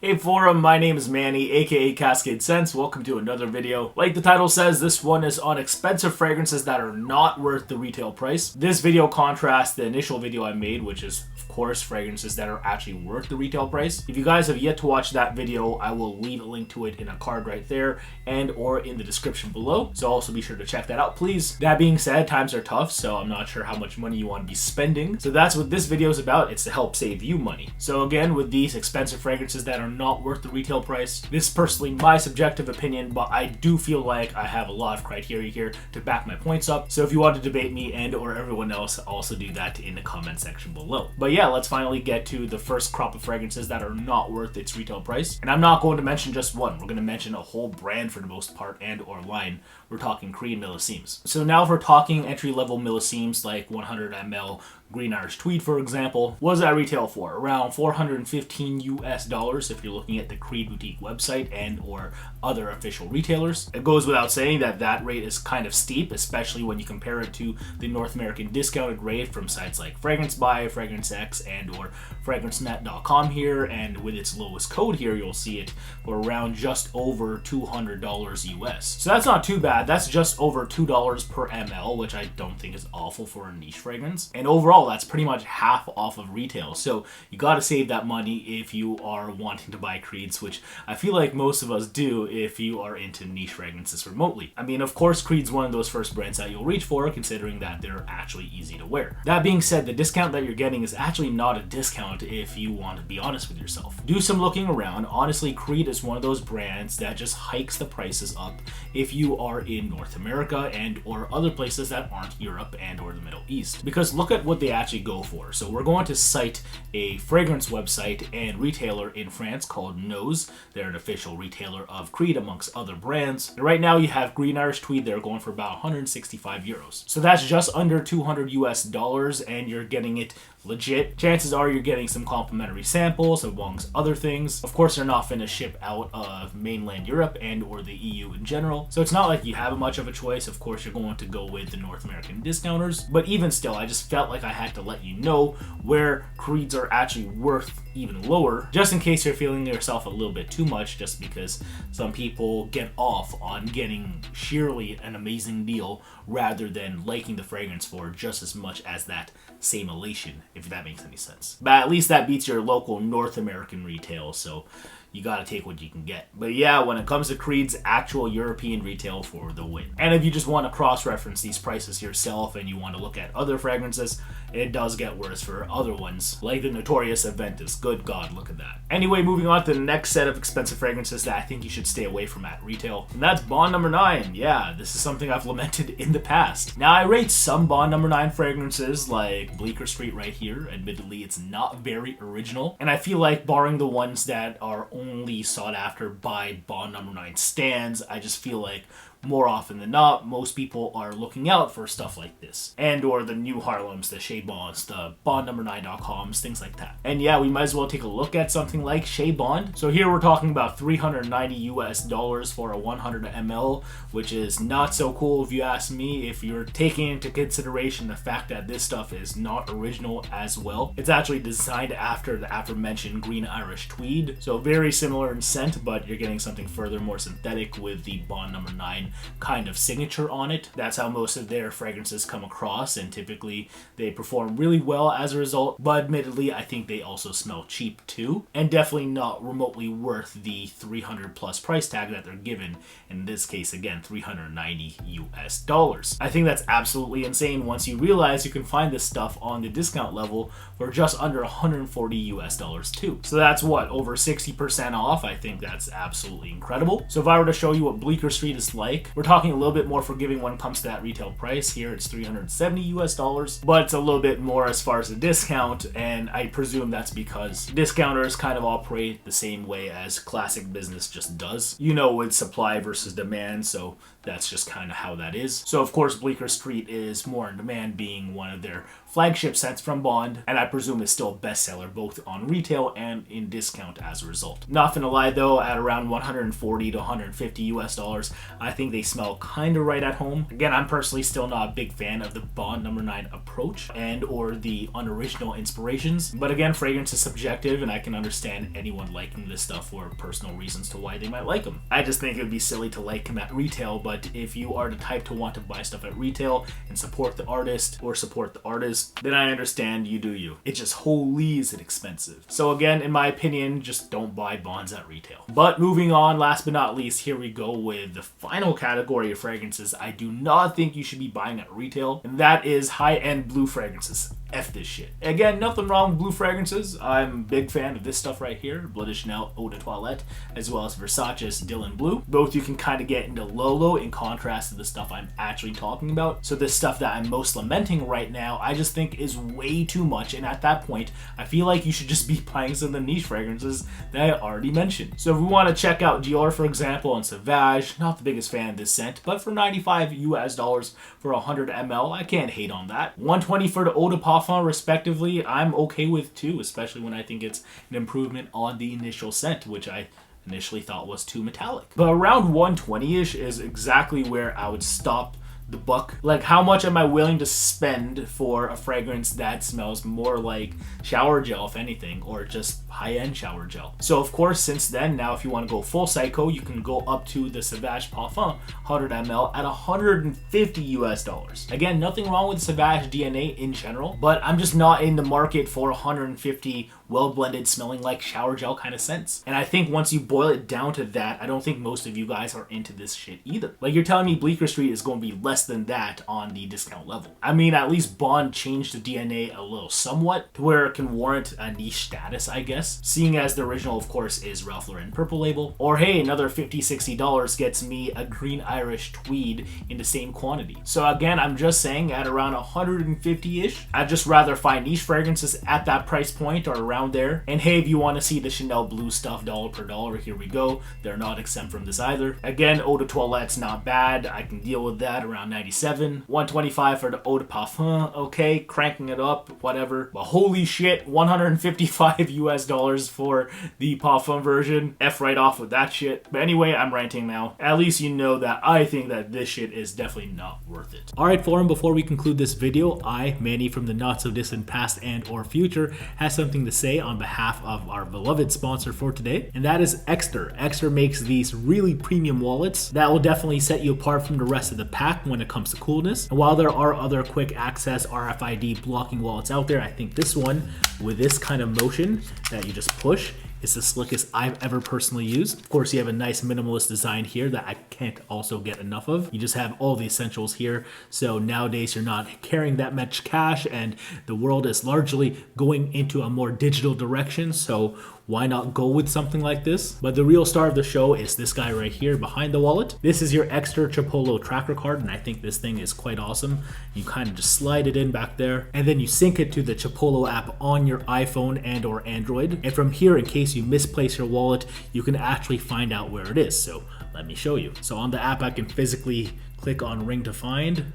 Hey forum, my name is Manny, aka CascadeScents. Welcome to another video. Like the title says, this one is on expensive fragrances that are not worth the retail price. This video contrasts the initial video I made, which is of course fragrances that are actually worth the retail price. If you guys have yet to watch that video, I will leave a link to it in a card right there and or in the description below. So also be sure to check that out, please. That being said, times are tough, so I'm not sure how much money you want to be spending. So that's what this video is about. It's to help save you money. So again, with these expensive fragrances that are not worth the retail price. This is personally my subjective opinion, but I do feel like I have a lot of criteria here to back my points up. So if you want to debate me and or everyone else, also do that in the comment section below. But yeah, let's finally get to the first crop of fragrances that are not worth its retail price. And I'm not going to mention just one. We're going to mention a whole brand for the most part and or line. We're talking Korean millisemes. So now if we're talking entry-level millisemes like 100 ml Green Irish Tweed, for example, what does that retail for? Around $415 US if you're looking at the Creed Boutique website and or other official retailers. It goes without saying that that rate is kind of steep, especially when you compare it to the North American discounted rate from sites like Fragrance Buy, Fragrance X, and or FragranceNet.com here, and with its lowest code here, you'll see it for around just over $200 US. So that's not too bad. That's just over $2 per ml, which I don't think is awful for a niche fragrance. And overall, that's pretty much half off of retail. So you gotta save that money if you are wanting to buy Creeds, which I feel like most of us do if you are into niche fragrances remotely. I mean, of course, Creed's one of those first brands that you'll reach for, considering that they're actually easy to wear. That being said, the discount that you're getting is actually not a discount if you want to be honest with yourself. Do some looking around. Honestly, Creed is one of those brands that just hikes the prices up if you are in North America and or other places that aren't Europe and or the Middle East. Because look at what they actually go for. So we're going to cite a fragrance website and retailer in France called Nose. They're an official retailer of Creed amongst other brands. And right now you have Green Irish Tweed. They're going for about 165 euros. So that's just under $200 US, and you're getting it legit. Chances are you're getting some complimentary samples amongst other things. Of course, they're not finna ship out of mainland Europe and or the EU in general. So it's not like you have much of a choice. Of course, you're going to go with the North American discounters. But even still, I just felt like I had to let you know where Creeds are actually worth even lower, just in case you're feeling yourself a little bit too much, just because some people get off on getting sheerly an amazing deal rather than liking the fragrance for just as much as that same elation, if that makes any sense. But at least that beats your local North American retail, so you gotta take what you can get. But yeah, when it comes to Creed's actual European retail for the win. And if you just want to cross-reference these prices yourself and you want to look at other fragrances, it does get worse for other ones, like the notorious Aventus. Good God, look at that. Anyway, moving on to the next set of expensive fragrances that I think you should stay away from at retail, and that's Bond No. 9. Yeah, this is something I've lamented in the past. Now, I rate some Bond No. 9 fragrances, like Bleecker Street right here. Admittedly, it's not very original, and I feel like barring the ones that are only sought after by Bond No. 9 stans, I just feel like more often than not, most people are looking out for stuff like this. And or the New Harlems, the Chez Bonds, the BondNo9.coms, things like that. And yeah, we might as well take a look at something like Chez Bond. So here we're talking about $390 US for a 100 ml, which is not so cool if you ask me, if you're taking into consideration the fact that this stuff is not original as well. It's actually designed after the aforementioned Green Irish Tweed. So very similar in scent, but you're getting something further more synthetic with the Bond No. 9 kind of signature on it. That's how most of their fragrances come across, and typically they perform really well as a result, but admittedly I think they also smell cheap too, and definitely not remotely worth the 300 plus price tag that they're given. In this case, again, $390 US. I think that's absolutely insane once you realize you can find this stuff on the discount level for just under $140 US too. So that's what, over 60% off. I think that's absolutely incredible. So if I were to show you what Bleecker Street is like, we're talking a little bit more forgiving when it comes to that retail price. Here it's $370 US, but it's a little bit more as far as the discount, and I presume that's because discounters kind of operate the same way as classic business just does. You know, with supply versus demand, so that's just kind of how that is. So of course Bleecker Street is more in demand, being one of their flagship scents from Bond, and I presume is still a bestseller both on retail and in discount as a result. Not gonna lie though, at around 140 to 150 US dollars, I think they smell kind of right at home. Again, I'm personally still not a big fan of the Bond No. 9 approach and or the unoriginal inspirations, but again, fragrance is subjective and I can understand anyone liking this stuff for personal reasons to why they might like them. I just think it would be silly to like them at retail, but if you are the type to want to buy stuff at retail and support the artist or support the artist, then I understand, you do you. It just holy is it expensive. So again, in my opinion, just don't buy Bonds at retail. But moving on, last but not least, here we go with the final category of fragrances I do not think you should be buying at retail, and that is high-end blue fragrances. F this shit. Again, nothing wrong with blue fragrances. I'm a big fan of this stuff right here, Bleu de Chanel Eau de Toilette, as well as Versace's Dylan Blue. Both you can kind of get into low in contrast to the stuff I'm actually talking about. So this stuff that I'm most lamenting right now, I just think is way too much, and at that point, I feel like you should just be buying some of the niche fragrances that I already mentioned. So if we want to check out Dior, for example, and Sauvage, not the biggest fan of this scent, but for 95 US dollars for 100 ml, I can't hate on that. 120 for the Eau de Parfum respectively, I'm okay with too, especially when I think it's an improvement on the initial scent, which I initially thought was too metallic. But around 120-ish is exactly where I would stop the buck. Like, how much am I willing to spend for a fragrance that smells more like shower gel, if anything, or just high-end shower gel? So of course, since then, now if you want to go full psycho, you can go up to the Sauvage Parfum 100 ml at 150 US dollars. Again, nothing wrong with Sauvage DNA in general, but I'm just not in the market for 150 well-blended, smelling like shower gel kind of scents. And I think once you boil it down to that, I don't think most of you guys are into this shit either. Like, you're telling me Bleecker Street is going to be less than that on the discount level. I mean, at least Bond changed the DNA a little somewhat to where it can warrant a niche status, I guess, seeing as the original, of course, is Ralph Lauren Purple Label. Or hey, another $50-$60 gets me a Green Irish Tweed in the same quantity. So again, I'm just saying at around 150-ish, I'd just rather find niche fragrances at that price point or around there. And hey, if you want to see the Chanel Blue stuff dollar per dollar, here we go. They're not exempt from this either. Again, Eau de Toilette's not bad. I can deal with that around 97. 125 for the Eau de Parfum. Okay, cranking it up, whatever. But holy shit, 155 US dollars for the Parfum version. F right off with that shit. But anyway, I'm ranting now. At least you know that I think that this shit is definitely not worth it. Alright, forum, before we conclude this video, I, Manny from the not so distant past and or future, has something to say on behalf of our beloved sponsor for today, and that is Ekster. Ekster makes these really premium wallets that will definitely set you apart from the rest of the pack when it comes to coolness. And while there are other quick access RFID blocking wallets out there, I think this one with this kind of motion that you just push, it's the slickest I've ever personally used. Of course, you have a nice minimalist design here that I can't also get enough of. You just have all the essentials here. So nowadays you're not carrying that much cash and the world is largely going into a more digital direction. So why not go with something like this? But the real star of the show is this guy right here behind the wallet. This is your Ekster Chipolo tracker card, and I think this thing is quite awesome. You kind of just slide it in back there, and then you sync it to the Chipolo app on your iPhone and or Android. And from here, in case you misplace your wallet, you can actually find out where it is. So let me show you. So on the app, I can physically click on Ring to Find.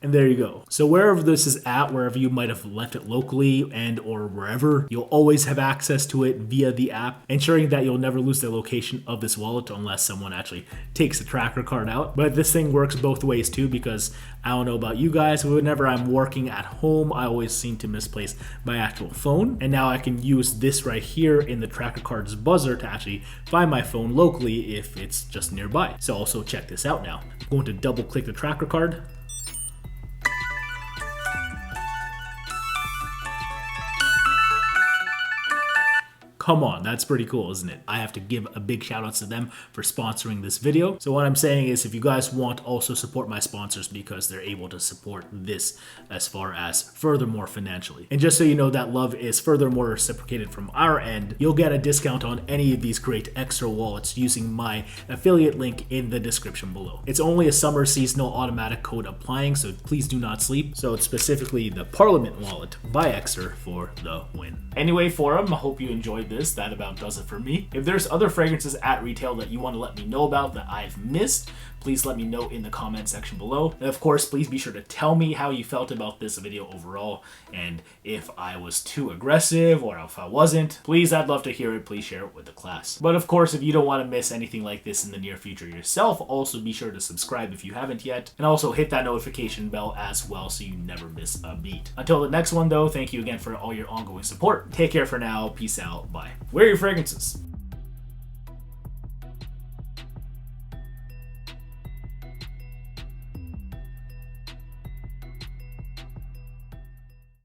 And there you go. So wherever this is at, wherever you might have left it locally and or wherever, you'll always have access to it via the app, ensuring that you'll never lose the location of this wallet unless someone actually takes the tracker card out. But this thing works both ways too, because I don't know about you guys, but whenever I'm working at home, I always seem to misplace my actual phone. And now I can use this right here in the tracker card's buzzer to actually find my phone locally if it's just nearby. So also check this out now. I'm going to double click the tracker card. Come on, that's pretty cool, isn't it? I have to give a big shout out to them for sponsoring this video. So what I'm saying is, if you guys want, also support my sponsors because they're able to support this as far as furthermore financially. And just so you know, that love is furthermore reciprocated from our end. You'll get a discount on any of these great Ekster wallets using my affiliate link in the description below. It's only a summer seasonal automatic code applying, so please do not sleep. So it's specifically the Parliament wallet by Ekster for the win. Anyway, forum, I hope you enjoyed this. That about does it for me. If there's other fragrances at retail that you want to let me know about that I've missed, please let me know in the comment section below. And of course, please be sure to tell me how you felt about this video overall, and if I was too aggressive or if I wasn't, please, I'd love to hear it. Please share it with the class. But of course, if you don't want to miss anything like this in the near future yourself, also be sure to subscribe if you haven't yet, and also hit that notification bell as well so you never miss a beat. Until the next one though, thank you again for all your ongoing support. Take care for now. Peace out. Bye. Wear your fragrances.